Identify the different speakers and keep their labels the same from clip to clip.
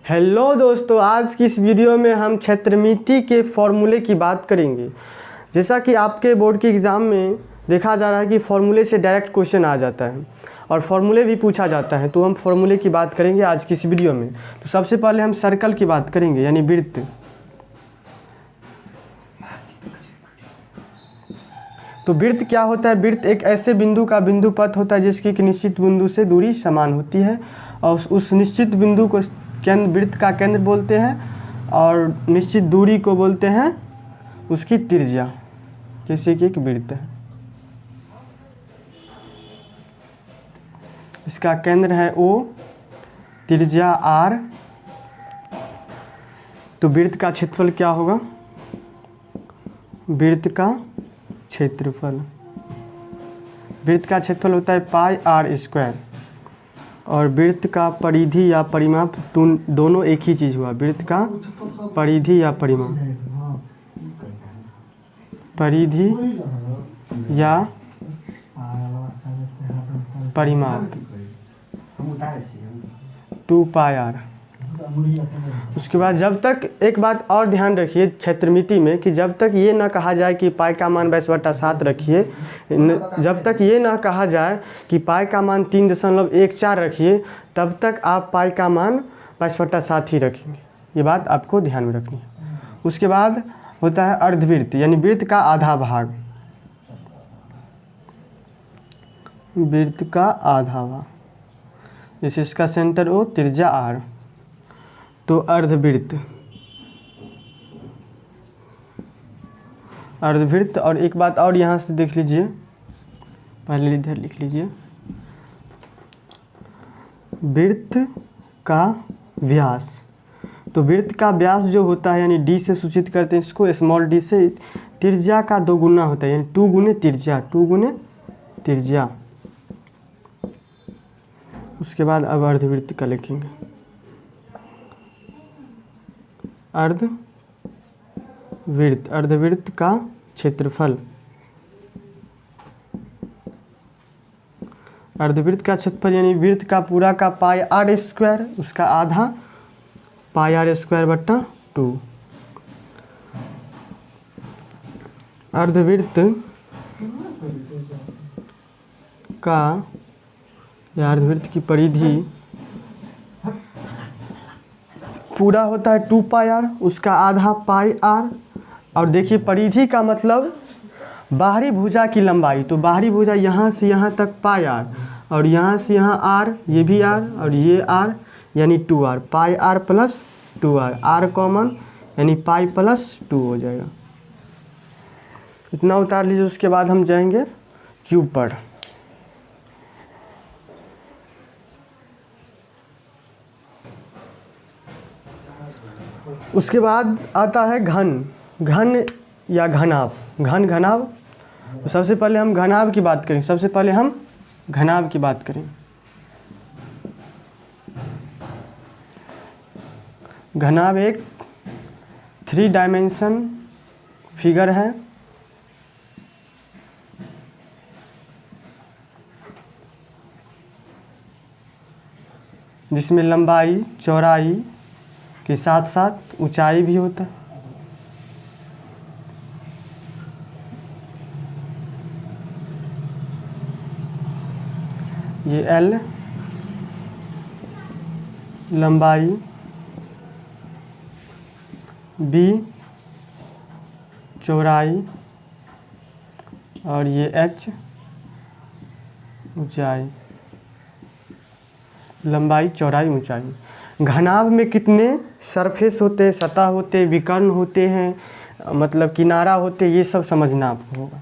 Speaker 1: Hello दोस्तों, आज की इस वीडियो में हम क्षेत्रमिति के फॉर्मूले की बात करेंगे। जैसा कि आपके बोर्ड के एग्ज़ाम में देखा जा रहा है कि फॉर्मूले से डायरेक्ट क्वेश्चन आ जाता है और फॉर्मूले भी पूछा जाता है, तो हम फॉर्मूले की बात करेंगे आज की इस वीडियो में। तो सबसे पहले हम सर्कल की बात करेंगे, यानी वृत्त। तो वृत्त क्या होता है? वृत्त एक ऐसे बिंदु का बिंदु पथ होता है जिसकी एक निश्चित बिंदु से दूरी समान होती है और उस निश्चित बिंदु को केंद्र, वृत्त का केंद्र बोलते हैं और निश्चित दूरी को बोलते हैं उसकी त्रिज्या। जैसे कि एक वृत्त है, इसका केंद्र है O, त्रिज्या R। तो वृत्त का क्षेत्रफल क्या होगा? वृत्त का क्षेत्रफल, वृत्त का क्षेत्रफल होता है पाई R स्क्वायर। और वृत्त का परिधि या परिमाप दोनों एक ही चीज़ हुआ। वृत्त का परिधि या परिमाप, परिधि या परिमाप 2 पाई R। उसके बाद जब तक, एक बात और ध्यान रखिए क्षेत्रमिति में, कि जब तक ये ना कहा जाए कि पाई का मान 22/7 रखिए, जब तक ये ना कहा जाए कि पाई का मान 3.14 रखिए, तब तक आप पाई का मान 22/7 ही रखेंगे। ये बात आपको ध्यान में रखनी है। उसके बाद होता है अर्धवृत्त, यानी वृत्त का आधा भाग। वृत्त का आधा भाग, जैसे इसका सेंटर O, त्रिज्या R। तो अर्धवृत्त, अर्धवृत्त। और एक बात और यहाँ से देख लीजिए, पहले इधर लिख लीजिए, वृत्त का व्यास। तो वृत्त का व्यास जो होता है, यानी D से सूचित करते हैं इसको, स्मॉल d से, त्रिज्या का 2 गुना होता है, यानी 2 गुने त्रिज्या, 2 गुने त्रिज्या। उसके बाद अब अर्धवृत्त का लिखेंगे, अर्धवृत्त। अर्धवृत्त का क्षेत्रफल, अर्धवृत्त का क्षेत्रफल यानी वृत्त का पूरा का पाई R स्क्वायर, उसका आधा पाई R स्क्वायर बट्टा 2। अर्धवृत्त का या अर्धवृत्त की परिधि पूरा होता है 2 पाई R, उसका आधा पाई R। और देखिए परिधि का मतलब बाहरी भुजा की लंबाई। तो बाहरी भुजा यहाँ से यहाँ तक पाई R, और यहाँ से यहाँ R, ये भी R और ये R, यानी 2R। पाई R plus 2R, R common, यानी पाई प्लस 2 हो जाएगा। इतना उतार लीजिए। उसके बाद हम जाएंगे क्यूब पर। उसके बाद आता है घन, घन या घनाभ, घन घनाभ। तो सबसे पहले हम घनाभ की बात करें, सबसे पहले हम घनाभ की बात करें। घनाभ एक 3 डायमेंशन फिगर है जिसमें लंबाई चौड़ाई के साथ साथ ऊंचाई भी होता है। ये L लंबाई, B चौड़ाई, और ये H ऊंचाई। लंबाई चौड़ाई ऊंचाई। घनाभ में कितने सरफेस होते हैं, सतह होते हैं, विकर्ण होते हैं, मतलब किनारा होते हैं, ये सब समझना आपको होगा।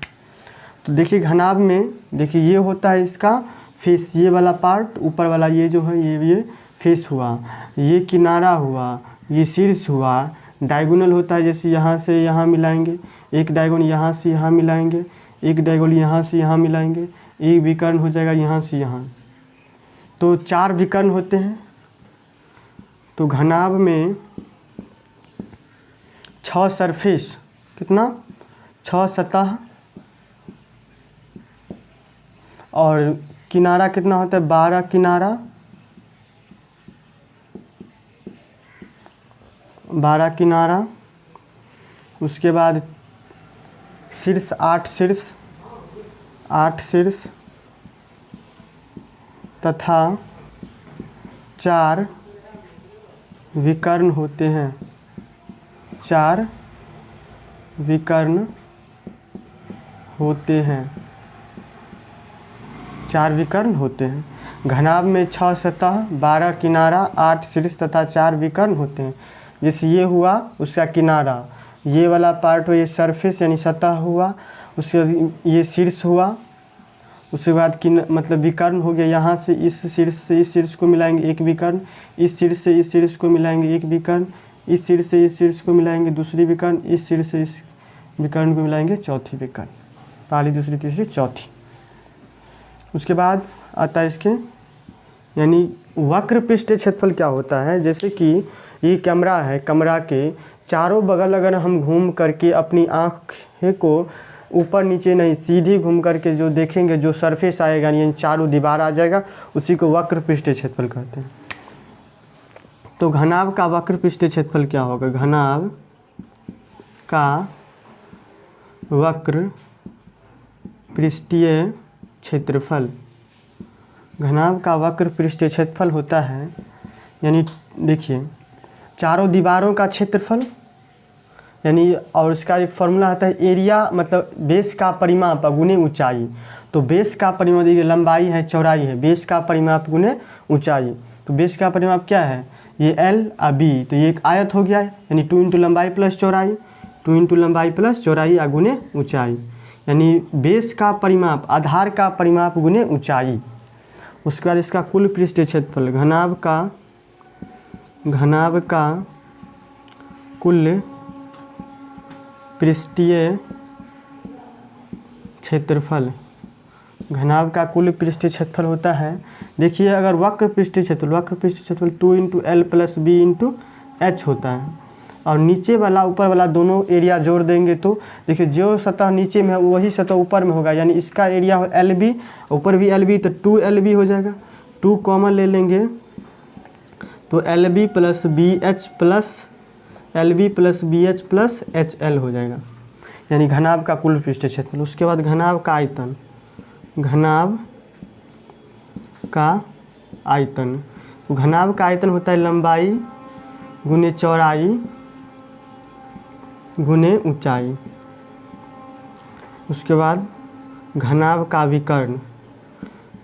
Speaker 1: तो देखिए घनाभ में, देखिए ये होता है इसका फेस, ये वाला पार्ट ऊपर वाला, ये जो है ये फेस हुआ, ये किनारा हुआ, ये शीर्ष हुआ। डायगोनल होता है, जैसे यहाँ से यहाँ मिलाएंगे, एक डायगोन यहाँ से यहाँ मिलाएंगे, एक डायगोनल यहाँ से यहाँ मिलाएंगे, एक विकर्ण हो जाएगा यहाँ से यहाँ। तो 4 विकर्ण होते हैं। तो घनाभ में 6 सरफेस, कितना, 6 सतह, और किनारा कितना होता है, 12 किनारा, 12 किनारा, उसके बाद शीर्ष 8 शीर्ष तथा 4 विकर्ण होते हैं। 4 विकर्ण होते हैं। 4 विकर्ण होते हैं। घनाभ में 6 सतह, 12 किनारा, 8 शीर्ष तथा 4 विकर्ण होते हैं। जैसे ये हुआ उसका किनारा, ये वाला पार्ट हो ये सरफेस यानी सतह हुआ, उसके बाद ये शीर्ष हुआ, उसके बाद मतलब विकर्ण हो गया। यहाँ से इस शीर्ष को मिलाएंगे एक विकर्ण, इस शीर्ष से इस शीर्ष को मिलाएंगे एक विकर्ण, इस शीर्ष से इस शीर्ष को मिलाएंगे दूसरी विकर्ण, इस शीर्ष से इस विकर्ण को मिलाएंगे चौथी विकर्ण। पहली दूसरी तीसरी चौथी। उसके बाद आता है इसके यानी वक्र पृष्ठीय क्षेत्रफल क्या होता है। जैसे कि ये कैमरा है, कमरा के चारों बगल अगर हम घूम करके अपनी आँखें को ऊपर नीचे नहीं सीधी घूम करके जो देखेंगे, जो सरफेस आएगा यानी चारों दीवार आ जाएगा, उसी को वक्र पृष्ठीय क्षेत्रफल कहते हैं। तो घनाभ का वक्र पृष्ठीय क्षेत्रफल क्या होगा। घनाभ का वक्र पृष्ठीय क्षेत्रफल, घनाभ का वक्र पृष्ठीय क्षेत्रफल होता है यानी देखिए चारों दीवारों का क्षेत्रफल यानी, और इसका एक फॉर्मूला आता है एरिया मतलब बेस का परिमाप गुने ऊंचाई। तो बेस का परिमाप देखिए लंबाई है चौड़ाई है, बेस का परिमाप गुने ऊंचाई। तो बेस का परिमाप क्या है, ये L और B, तो ये एक आयत हो गया यानी 2 इंटू लंबाई प्लस चौड़ाई, 2 इंटू लंबाई प्लस चौड़ाई गुने ऊंचाई, यानी बेस का परिमाप आधार का परिमाप गुने ऊंचाई। उसके बाद इसका कुल पृष्ठीय क्षेत्रफल, घनाभ का कुल पृष्ठीय क्षेत्रफल, घनाभ का कुल पृष्ठीय क्षेत्रफल होता है। देखिए अगर वक्र पृष्ठीय क्षेत्रफल 2 into L plus B into H होता है, और नीचे वाला ऊपर वाला दोनों एरिया जोड़ देंगे तो देखिए जो सतह नीचे में है वही सतह ऊपर में होगा, यानी इसका एरिया हो एल बी, ऊपर भी एल बी, तो 2LB हो जाएगा। 2 कॉमन ले लेंगे तो LB plus BH plus LB plus BH plus HL हो जाएगा, यानी घनाभ का कुल पृष्ठीय क्षेत्रफल। उसके बाद घनाभ का आयतन, घनाभ का आयतन, तो घनाभ का आयतन होता है लंबाई गुने चौड़ाई गुने ऊंचाई। उसके बाद घनाभ का विकर्ण,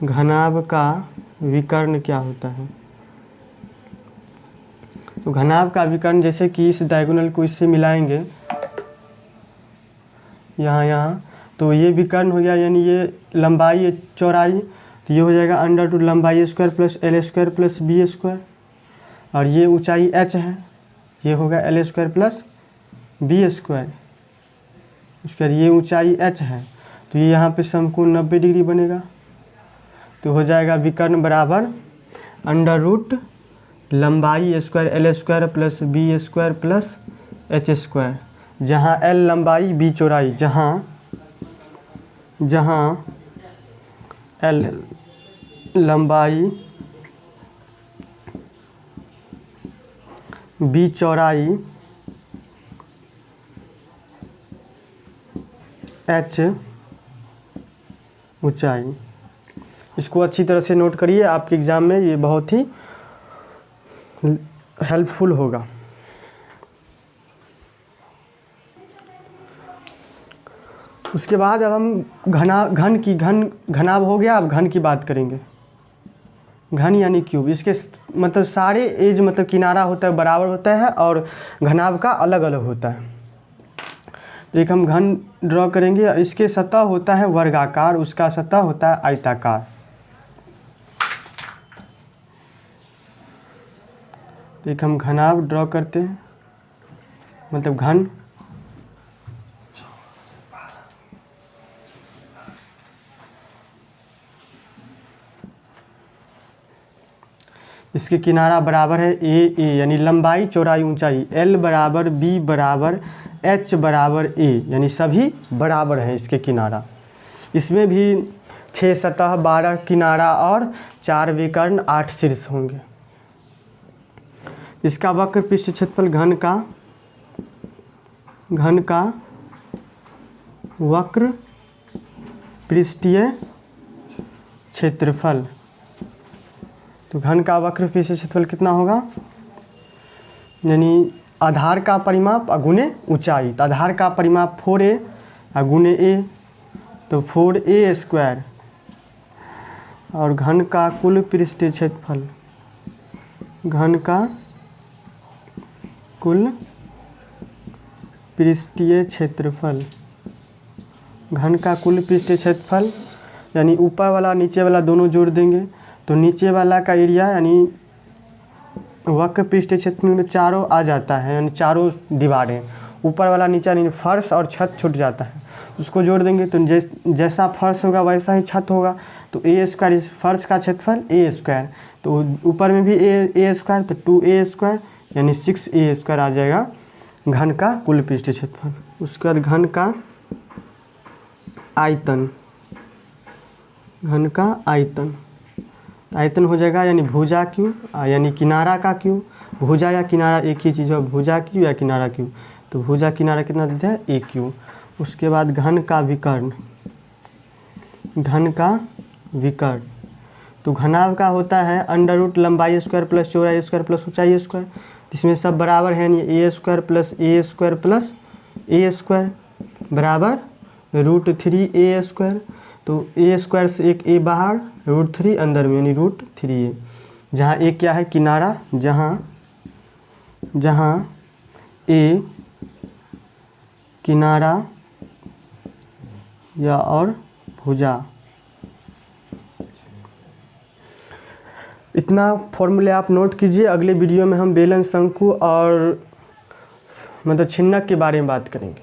Speaker 1: घनाभ का विकर्ण क्या होता है। तो घनाभ का विकर्ण जैसे कि इस डायगोनल को इससे मिलाएंगे यहाँ, तो ये विकर्ण हो गया यानी ये लंबाई ये चौड़ाई, तो ये हो जाएगा √2 लंबाई square plus L square plus B square, और ये ऊंचाई h है, ये होगा L square plus B square. उसके बाद ये ऊंचाई h है, तो ये यहाँ पे समकोण 90 डिग्री बनेगा। तो हो जाएगा विकर्ण बराबर √, लंबाई square L square plus B square plus H square, जहाँ L लंबाई B चौड़ाई, जहाँ L लंबाई B चौड़ाई H ऊंचाई। इसको अच्छी तरह से नोट करिए, आपके एग्ज़ाम में ये बहुत ही हेल्पफुल होगा। उसके बाद अब हम घनाभ हो गया, अब घन की बात करेंगे। घन यानी क्यूब, इसके मतलब सारे एज मतलब किनारा होता है बराबर होता है और घनाभ का अलग अलग होता है। तो एक हम घन ड्रॉ करेंगे, इसके सतह होता है वर्गाकार, उसका सतह होता है आयताकार। तो एक हम घनाभ ड्रॉ करते हैं, मतलब घन, इसके किनारा बराबर है ए यानी लंबाई चौड़ाई ऊंचाई, L बराबर B बराबर H बराबर A, यानी सभी बराबर हैं इसके किनारा। इसमें भी 6 सतह 12 किनारा और 4 विकर्ण 8 शीर्ष होंगे। इसका वक्र पृष्ठ क्षेत्रफल घन का वक्र पृष्ठीय क्षेत्रफल। तो घन का वक्र पृष्ठीय क्षेत्रफल कितना होगा, यानी आधार का परिमाप अगुने ऊंचाई। तो आधार का परिमाप 4a अगुने a, तो 4a स्क्वायर, और घन का कुल पृष्ठीय क्षेत्रफल, घन का कुल पृष्ठीय क्षेत्रफल, घन का कुल पृष्ठीय क्षेत्रफल यानी ऊपर वाला नीचे वाला दोनों जोड़ देंगे तो नीचे वाला का एरिया यानी वक्र पृष्ठीय क्षेत्रफल में चारों आ जाता है, यानी चारों दीवारें, ऊपर वाला नीचा यानी फर्श और छत छूट जाता है, उसको जोड़ देंगे तो जैसा फर्श होगा वैसा ही छत होगा। तो ए स्क्वायर, इस फर्श का क्षेत्रफल ए स्क्वायर, तो ऊपर में भी ए स्क्वायर, तो 2a स्क्वायर यानी 6a स्क्वायर आ जाएगा घन का कुल पृष्ठीय क्षेत्रफल। उसके बाद घन का आयतन, घन का आयतन, आयतन हो जाएगा यानी भुजा क्यू यानी किनारा का क्यू, भुजा या किनारा एक ही चीज़ है, भुजा क्यू या किनारा क्यू, तो भुजा किनारा कितना देते हैं ए क्यू। उसके बाद घन का विकर्ण, घन का विकर्ण, तो घनाभ का होता है अंडर रूट लंबाई स्क्वायर प्लस चौड़ाई स्क्वायर प्लस ऊंचाई स्क्वायर, इसमें सब बराबर है यानी ए स्क्वायर प्लस ए स्क्वायर प्लस ए स्क्वायर बराबर √3a स्क्वायर। तो ए स्क्वायर से एक ए बाहर, √3 अंदर में यानी √3a, जहाँ ए क्या है किनारा, जहाँ ए किनारा या और भुजा। इतना फॉर्मूले आप नोट कीजिए। अगले वीडियो में हम बेलन, शंकु और मतलब छिन्नक के बारे में बात करेंगे।